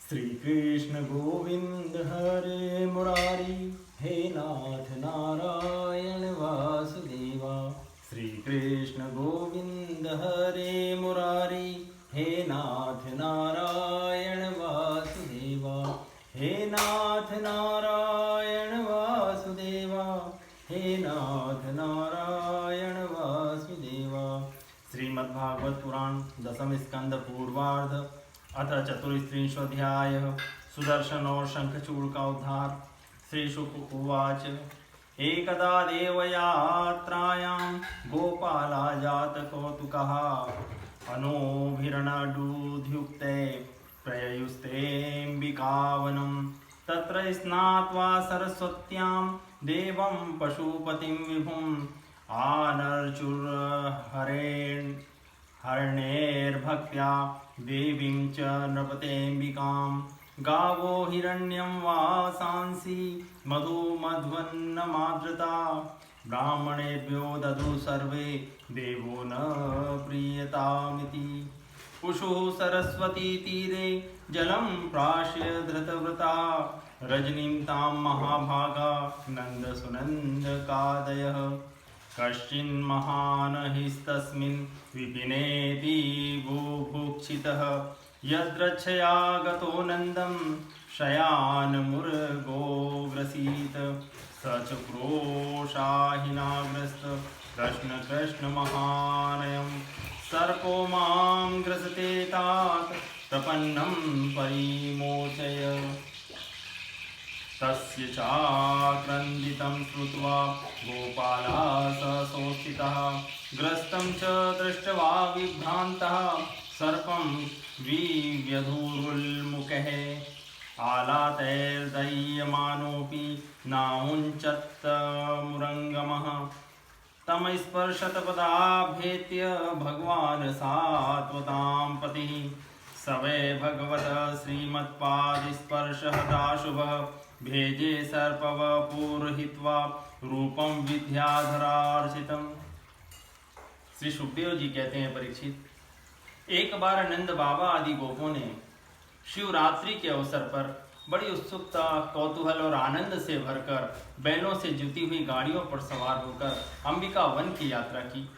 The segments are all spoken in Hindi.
श्री कृष्ण गोविंद हरे मुरारी, हे नाथ नारायण वासुदेवा। श्री कृष्ण गोविंद हरे मुरारी, हे नाथ नारायण वासुदेवा। हे नाथ नारायण वासुदेवा, हे नाथ नारायण वासुदेवा। श्रीमद्भागवत पुराण दशम स्कंद पूर्वार्ध अथ चतुस्त्रिंशोऽध्यायः। सुदर्शन और शंखचूड़ का उद्धार। श्री शुक उवाच। एकदा देवयात्रायां गोपाला जात कौतुकः, अनोभिरणडूध्युक्ते प्रययुस्तेऽम्बिकावनं। तत्र स्नात्वा सरस्वत्यां देवं पशुपतिं विभुम् हरणैर्भक्त्या देवीं च नृपतेऽम्बिकां। गावो हिरण्यं वासांसि मधुमध्वन्नमादृता। ब्राह्मणेभ्यो ददु सर्वे देवो न प्रीयतामिति। उषुः सरस्वती तीरे जलं प्राश्य धृतव्रता। रजनीं तां महाभागा नन्दसुनन्दकादयः। कश्चिन्महानहिस्तस्मिन् विपिनेति बुभुक्षितः। यद्रक्षया गतो नन्दं शयानमुर्गो ग्रसीत। स च क्रोशाहिनाग्रस्त कृष्ण कृष्ण महानयं। सर्पो मां ग्रसते तात प्रपन्नं परिमोचय। तस्य चाक्रन्दितं श्रुत्वा गोपाला सहसोत्थितः। ग्रस्तं च दृष्ट्वा विभ्रान्तः सर्पं विव्यधुरुल्मुखः। आलातैर्दह्यमानोऽपि नामुञ्चत्तमुरङ्गमः। तं स्पर्शतपदाभेत्य भगवान् सात्वतां पतिः। स वै भगवतः श्रीमत्पादस्पर्शहताशुभः। भेजे सर्पवपुर्हित्वा रूपं विद्याधरार्चितम्। श्री सुखदेव जी कहते हैं, परीक्षित, एक बार नंद बाबा आदि गोपों ने शिवरात्रि के अवसर पर बड़ी उत्सुकता, कौतूहल और आनंद से भरकर बैलों से जुती हुई गाड़ियों पर सवार होकर अंबिका वन की यात्रा की।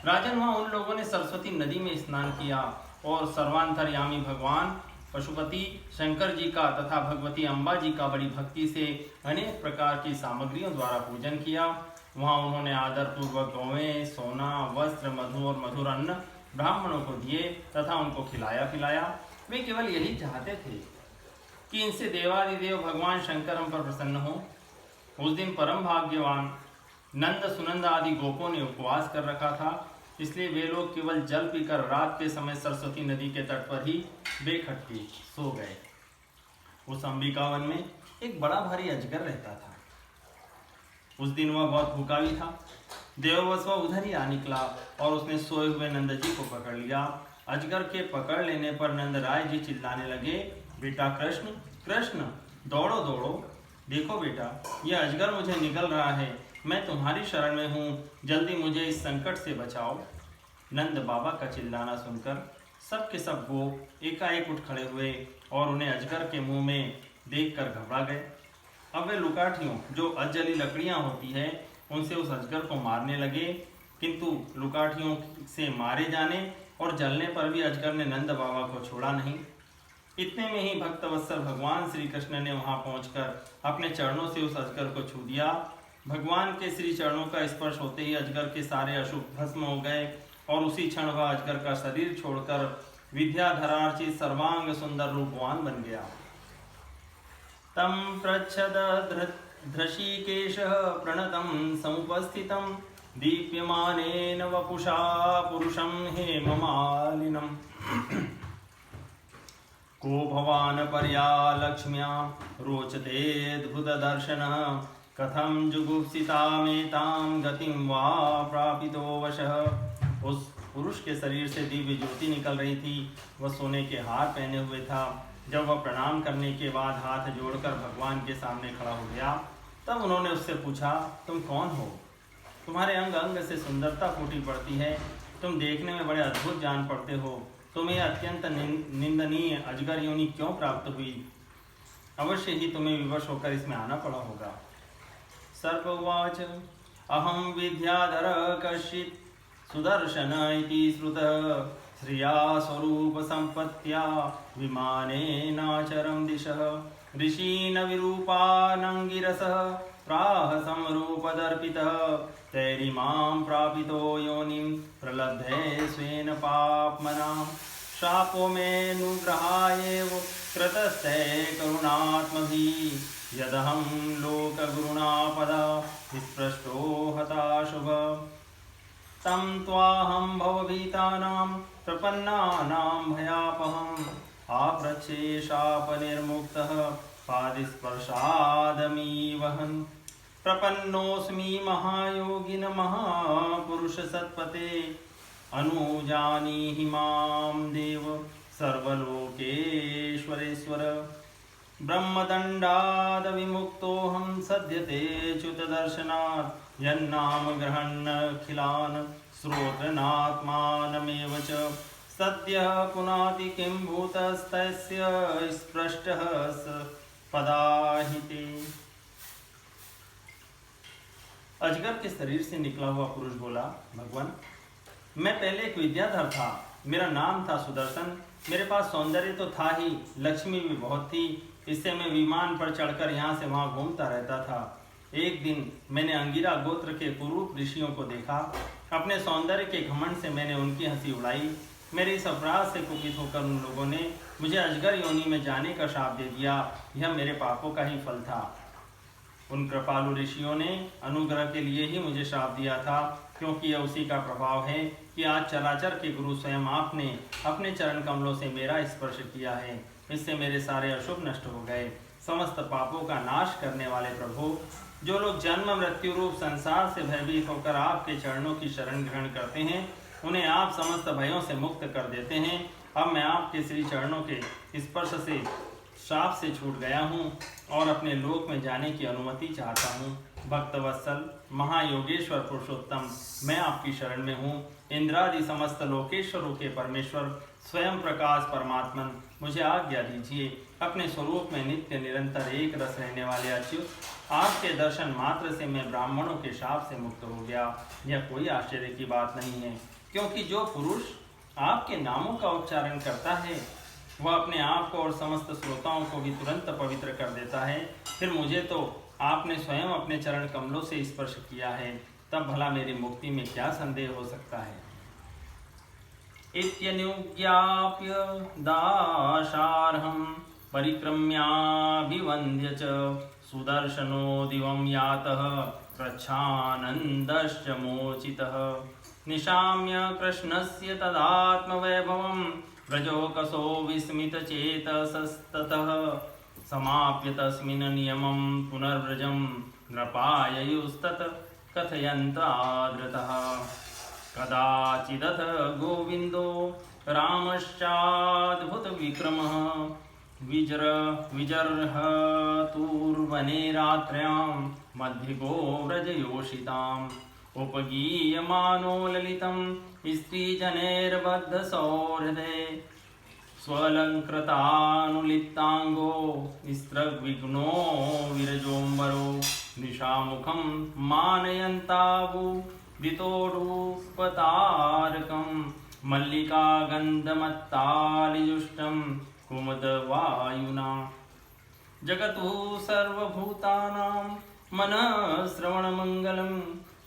राजन, वहां उन लोगों ने सरस्वती नदी में स्नान किया और सर्वांतर्यामी भगवान पशुपति शंकर जी का तथा भगवती अम्बा जी का बड़ी भक्ति से अनेक प्रकार की सामग्रियों द्वारा पूजन किया। वहां उन्होंने आदर पूर्वक गौवें, सोना, वस्त्र, मधु और मधुर अन्न ब्राह्मणों को दिए तथा उनको खिलाया पिलाया। वे केवल यही चाहते थे कि इनसे देवादिदेव भगवान शंकर हम पर प्रसन्न हो। उस दिन परम भाग्यवान नंद सुनंद आदि गोपों ने उपवास कर रखा था, इसलिए वे लोग केवल जल पीकर रात के समय सरस्वती नदी के तट पर ही बेखटके सो गए। उस अंबिकावन में एक बड़ा भारी अजगर रहता था। उस दिन वह बहुत भूखा भी था। देववश वह उधर ही आ निकला और उसने सोए हुए नंद जी को पकड़ लिया। अजगर के पकड़ लेने पर नंद राय जी चिल्लाने लगे, बेटा कृष्ण कृष्ण, दौड़ो दौड़ो, देखो बेटा, यह अजगर मुझे निगल रहा है। मैं तुम्हारी शरण में हूँ, जल्दी मुझे इस संकट से बचाओ। नंद बाबा का चिल्लाना सुनकर सब के सब गोप एकाएक उठ खड़े हुए और उन्हें अजगर के मुंह में देखकर घबरा गए। अब वे लुकाठियों, जो अजली लकड़ियां होती है, उनसे उस अजगर को मारने लगे, किंतु लुकाठियों से मारे जाने और जलने पर भी अजगर ने नंद बाबा को छोड़ा नहीं। इतने में ही भक्तवत्सल भगवान श्री कृष्ण ने वहां पहुंचकर अपने चरणों से उस अजगर को छू दिया। भगवान के श्री चरणों का स्पर्श होते ही अजगर के सारे अशुभ भस्म हो गए और उसी क्षण वह अजगर का शरीर छोड़कर विद्याधरार्चित सर्वांग सुंदर रूपवान बन गया। तम प्रच्छद धृषिकेशः प्रणतं समुपस्थितं। दीप्यमानेन वपुषा पुरुषं हेममालिनम्। को भवान् पर्या लक्ष्म्या रोचतेऽद्भुतदर्शनः। कथं जुगुप्सितामेतां गतिं वा प्रापितो वशः। उस पुरुष के शरीर से दिव्य ज्योति निकल रही थी। वह सोने के हार पहने हुए था। जब वह प्रणाम करने के बाद हाथ जोड़कर भगवान के सामने खड़ा हो गया, तब उन्होंने उससे पूछा, तुम कौन हो? तुम्हारे अंग अंग से सुंदरता फूटी पड़ती है। तुम देखने में बड़े अद्भुत जान पड़ते हो। तुम्हें अत्यंत निंदनीय अजगर योनि क्यों प्राप्त हुई? अवश्य ही तुम्हें विवश होकर इसमें आना पड़ा होगा। सर्प उवाच अहं विद्याधर कश्चित् सुदर्शन इति श्रुतः श्रिया स्वरूप संपत्त्या विमानेनाचरं दिशः ऋषीन् विरूपानङ्गिरसः प्राह संरूपदर्पितः तैरिमां प्रापितो योनिं प्रलब्धे स्वेन पाप्मनां शापो मेऽनुग्रहायैव कृतस्ते करुणात्मभिः यदहं लोकगुरुणापदा विस्पृष्टो हताशुभ तं त्वाहं भवभीतानां प्रपन्नानां भयापहम् आप्रच्छे शापनिर्मुक्तः पादिस्पर्शादमीवहन् प्रपन्नोऽस्मि महायोगिन महापुरुष सत्पते अनुजानीहि मां देव सर्वलोकेश्वरेश्वर ब्रह्मदण्डाद विमुक्तोऽहं सद्यते च्युतदर्शनात् यन्नाम गृहन्नखिलान् श्रोत्रनात्मानमेव च सद्यः पुनाति किं भूतस्तस्य स्पृष्टः स पदाहिते। अजगर के शरीर से निकला हुआ पुरुष बोला, भगवान मैं पहले एक विद्याधर था, मेरा नाम था सुदर्शन, मेरे पास सौंदर्य तो था ही, लक्ष्मी भी बहुत थी, इससे मैं विमान पर चढ़कर यहाँ से वहाँ घूमता रहता था। एक दिन मैंने अंगिरा गोत्र के कुरूप ऋषियों को देखा, अपने सौंदर्य के घमंड से मैंने उनकी हंसी उड़ाई। मेरे इस अपराध से कुपित होकर उन लोगों ने मुझे अजगर योनि में जाने का श्राप दे दिया, यह मेरे पापों का ही फल था। उन कृपालु ऋषियों ने अनुग्रह के लिए ही मुझे श्राप दिया था, क्योंकि यह उसी का प्रभाव है कि आज चराचर के गुरु स्वयं आपने अपने चरण कमलों से मेरा स्पर्श किया है, इससे मेरे सारे अशुभ नष्ट हो गए। समस्त पापों का नाश करने वाले प्रभु, जो लोग जन्म मृत्यु रूप संसार से भयभीत होकर आपके चरणों की शरण ग्रहण करते हैं, उन्हें आप समस्त भयों से मुक्त कर देते हैं। अब मैं आपके श्री चरणों के स्पर्श से श्राप से छूट गया हूँ और अपने लोक में जाने की अनुमति चाहता हूँ। भक्तवत्सल महायोगेश्वर पुरुषोत्तम, मैं आपकी शरण में हूँ। इंद्रादि समस्त लोकेश्वरों के परमेश्वर स्वयं प्रकाश परमात्मन, मुझे आज्ञा दीजिए। अपने स्वरूप में नित्य निरंतर एक रस रहने वाले अच्युत, आपके दर्शन मात्र से मैं ब्राह्मणों के शाप से मुक्त हो गया। यह कोई आश्चर्य की बात नहीं है, क्योंकि जो पुरुष आपके नामों का उच्चारण करता है वह अपने आप को और समस्त श्रोताओं को भी तुरंत पवित्र कर देता है। फिर मुझे तो आपने स्वयं अपने चरण कमलों से स्पर्श किया है, तब भला मेरी मुक्ति में क्या संदेह हो सकता है। इत्यनुज्ञाप्य दाशार्हं परिक्रम्याभिवन्द्य च सुदर्शनो दिवं यातः प्रच्छानन्दश्च मोचितः निशाम्य कृष्णस्य तदात्मवैभवं व्रजोकसो विस्मितचेतसस्ततः समाप्य तस्मिन् नियमं पुनर्व्रजं नृपाययुस्तत् कथयन्तादृतः कदाचिदथ गोविन्दो रामश्चाद्भुतविक्रमः विजर्हतुर्वने रात्र्यां मध्यगो व्रजयोषिताम् उपगीयमानो ललितं स्त्रीजनैर्बद्धसौहृदे स्वलङ्कृतानुलिप्ताङ्गो स्त्रग्विघ्नो विरजोऽम्बरो निशामुखं मानयन्तावुदितोरूपतारकं मल्लिकागन्धमत्तालिजुष्टं कुमुदवायुना जगतु सर्वभूतानां मनःश्रवणमङ्गलं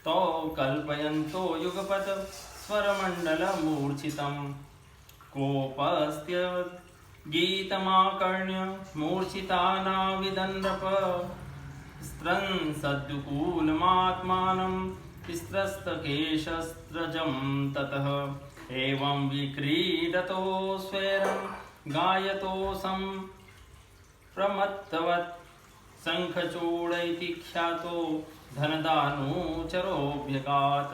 तौ कल्पयन्तो युगपत् स्वरमण्डलमूर्छितं कोपस्त्य गीतमाकर्ण्य मूर्छितानाविदन्नप स्त्रंसद्युकूलमात्मानं स्त्रस्तकेशस्त्रजं ततः एवं विक्रीडतो स्वैरं गायतो सम्प्रमत्तवत् शंखचूडैति ख्यातो धनदानुचरोऽभ्यगात्।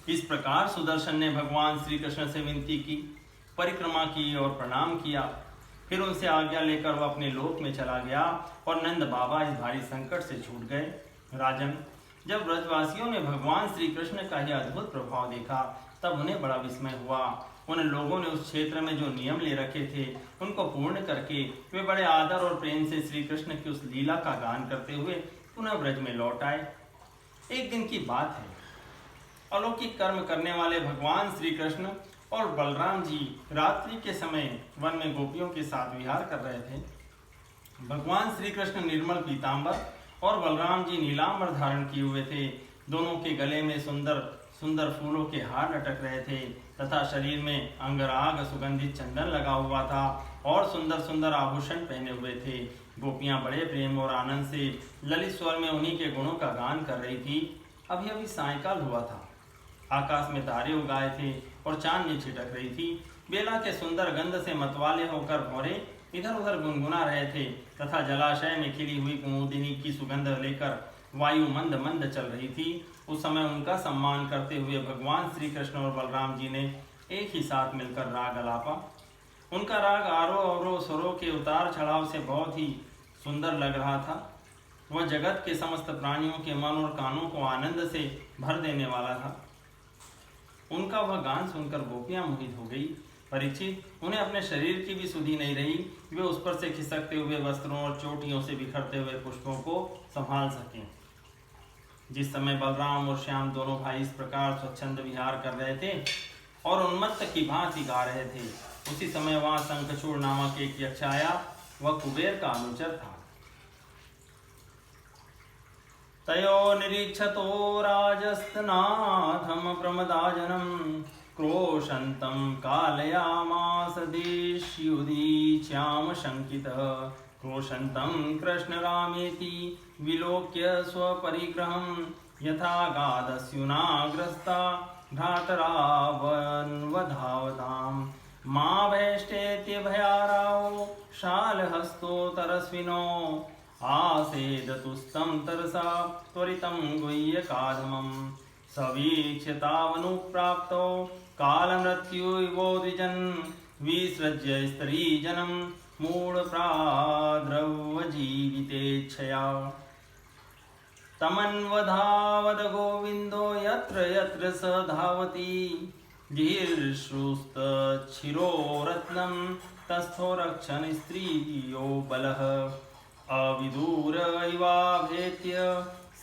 इस प्रकार सुदर्शन ने भगवान श्री कृष्ण से विनती की, परिक्रमा की और प्रणाम किया। फिर उनसे आज्ञा लेकर वह अपने लोक में चला गया और नंद बाबा इस भारी संकट से छूट गए। राजन, जब ब्रजवासियों ने भगवान श्री कृष्ण का यह अद्भुत प्रभाव देखा, तब उन्हें बड़ा विस्मय हुआ उन लोगों ने उस क्षेत्र में जो नियम ले रखे थे उनको पूर्ण करके वे बड़े आदर और प्रेम से श्री कृष्ण की उस लीला का गान करते हुए पुनः ब्रज में लौट आए। एक दिन की बात है, अलौकिक कर्म करने वाले भगवान श्री कृष्ण और बलराम जी रात्रि के समय वन में गोपियों के साथ विहार कर रहे थे। भगवान श्री कृष्ण निर्मल पीतांबर और बलराम जी नीलांबर धारण किए हुए थे। दोनों के गले में सुंदर सुंदर फूलों के हार लटक रहे थे तथा शरीर में अंगराग सुगंधित चंदन लगा हुआ था और सुंदर सुंदर आभूषण पहने हुए थे। गोपियां बड़े प्रेम और आनंद से ललित स्वर में उन्हीं के गुणों का गान कर रही थी। अभी अभी सायंकाल हुआ था, आकाश में तारे उगाए थे और चांदनी छिटक रही थी। बेला के सुंदर गंध से मतवाले होकर भौरे इधर उधर गुनगुना रहे थे तथा जलाशय में खिली हुई कुमुदिनी की सुगंध लेकर वायु मंद मंद चल रही थी। उस समय उनका सम्मान करते हुए भगवान श्री कृष्ण और बलराम जी ने एक ही साथ मिलकर राग अलापा। उनका राग आरोह अवरोह स्वरों के उतार चढ़ाव से बहुत ही सुंदर लग रहा था। वह जगत के समस्त प्राणियों के मन और कानों को आनंद से भर देने वाला था। उनका वह गान सुनकर गोपियां मोहित हो गई। परीक्षित, उन्हें अपने शरीर की भी सुधि नहीं रही, वे उस पर से खिसकते हुए वस्त्रों और चोटियों से बिखरते हुए पुष्पों को संभाल सकें। जिस समय बलराम और श्याम दोनों भाई इस प्रकार स्वच्छंद विहार कर रहे थे और उन्मत्त की भांति गा रहे थे, उसी समय वहां शंखचूड़ नामक एक यक्ष आया। वह कुबेर का अनुचर था। तयो निरीक्षतो राजस्तनाथम प्रमदाजनम क्रोशन्तं कालयामास देश्युदीच्याम शंकितः। क्रोशन्तं कृष्णरामेति विलोक्य स्वपरिग्रहं यथा गादस्युनाग्रस्ता भ्रातरावन्वधावताम्। मा वैष्टेत्यभयारावो शालहस्तोतरस्विनो आसेदतुस्तं तरसा त्वरितं गुह्यकाधमम्। सवीक्ष्य तावनुप्राप्तो कालमृत्युवो द्विजन् विसृज्य स्त्रीजनं मूढप्राद्रवजीवितेच्छया। तमन्वधावद गोविन्दो यत्र यत्र स धावति। जिहीर्षुस्तच्छिरोरत्नं तस्थो रक्षन् स्त्रियो बलः। अविदूर इवाभेत्य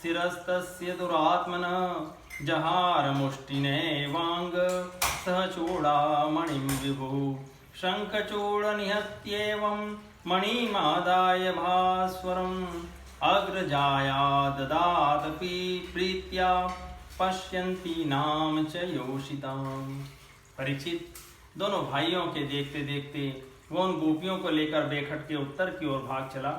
शिरस्तस्य दुरात्मनः। जहार मुष्टिनैवांग सह चूडामणिं विभुः। शङ्खचूडनिहत्येवं मणिमादाय भास्वरम्। अग्रजाया ददात प्रीत्या पश्यन्ती नाम च योषिताम्। परीक्षित, दोनों भाइयों के देखते देखते वो उन गोपियों को लेकर बेखट के उत्तर की ओर भाग चला,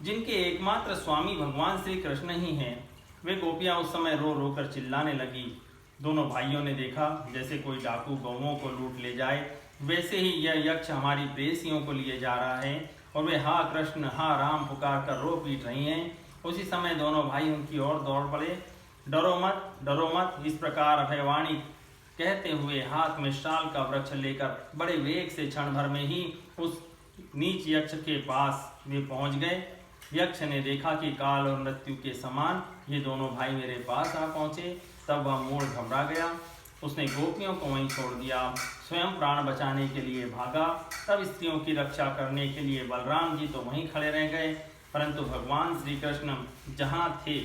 जिनके एकमात्र स्वामी भगवान श्री कृष्ण ही हैं। वे गोपियां उस समय रो रो कर चिल्लाने लगी। दोनों भाइयों ने देखा जैसे कोई डाकू गौओं को लूट ले जाए, वैसे ही यह यक्ष हमारी प्रेयसियों को लिए जा रहा है और वे हा कृष्ण हा राम पुकार कर रो पीट रही हैं। उसी समय दोनों भाई उनकी ओर दौड़ पड़े। डरो मत, इस प्रकार अभयवाणी कहते हुए हाथ में शाल का वृक्ष लेकर बड़े वेग से क्षण भर में ही उस नीच यक्ष के पास वे पहुंच गए। यक्ष ने देखा कि काल और मृत्यु के समान ये दोनों भाई मेरे पास आ पहुंचे, तब वह मूढ़ घबरा गया। उसने गोपियों को वहीं छोड़ दिया, स्वयं प्राण बचाने के लिए भागा। तब स्त्रियों की रक्षा करने के लिए बलराम जी तो वहीं खड़े रह गए, परंतु भगवान श्री कृष्ण जहाँ थे,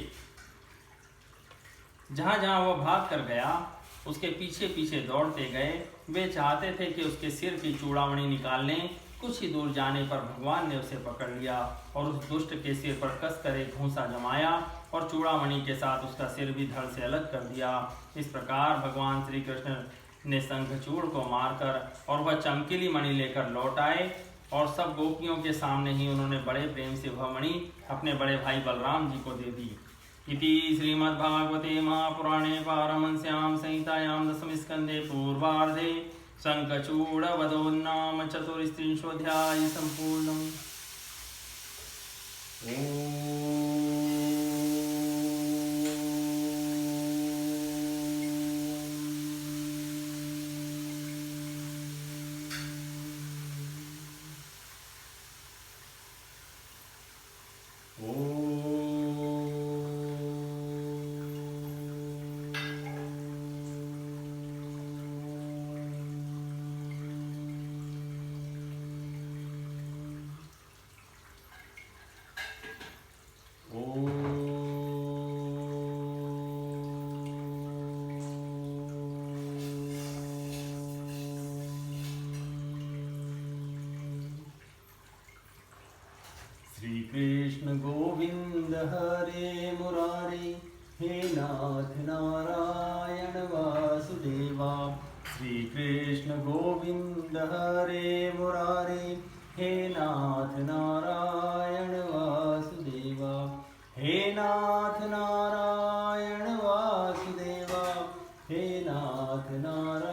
जहाँ वह भाग कर गया उसके पीछे पीछे दौड़ते गए। वे चाहते थे कि उसके सिर की चूड़ामणि निकाल लें। कुछ ही दूर जाने पर भगवान ने उसे पकड़ लिया और उस दुष्ट के सिर पर कसकर एक घूंसा जमाया और चूड़ामणि के साथ उसका सिर भी धड़ से अलग कर दिया। इस प्रकार भगवान श्री कृष्ण ने शंखचूड़ को मारकर और वह चमकीली मणि लेकर लौट आए और सब गोपियों के सामने ही उन्होंने बड़े प्रेम से वह मणि अपने बड़े भाई बलराम जी को दे दी। इति श्रीमद्भागवते महापुराणे पारमहंस्यां संहितायां दशम स्कंदे पूर्वार्धे शंखचूडवधोन्नाम चतुस्त्रिंशोऽध्यायः सम्पूर्णम्। कृष्ण गोविंद हरे मुरारी, हे नाथ नारायण वासुदेवा। श्री कृष्ण गोविंद हरे मुरारी, हे नाथ नारायण वासुदेवा। हे नाथ नारायण वासुदेवा, हे नाथ नारायण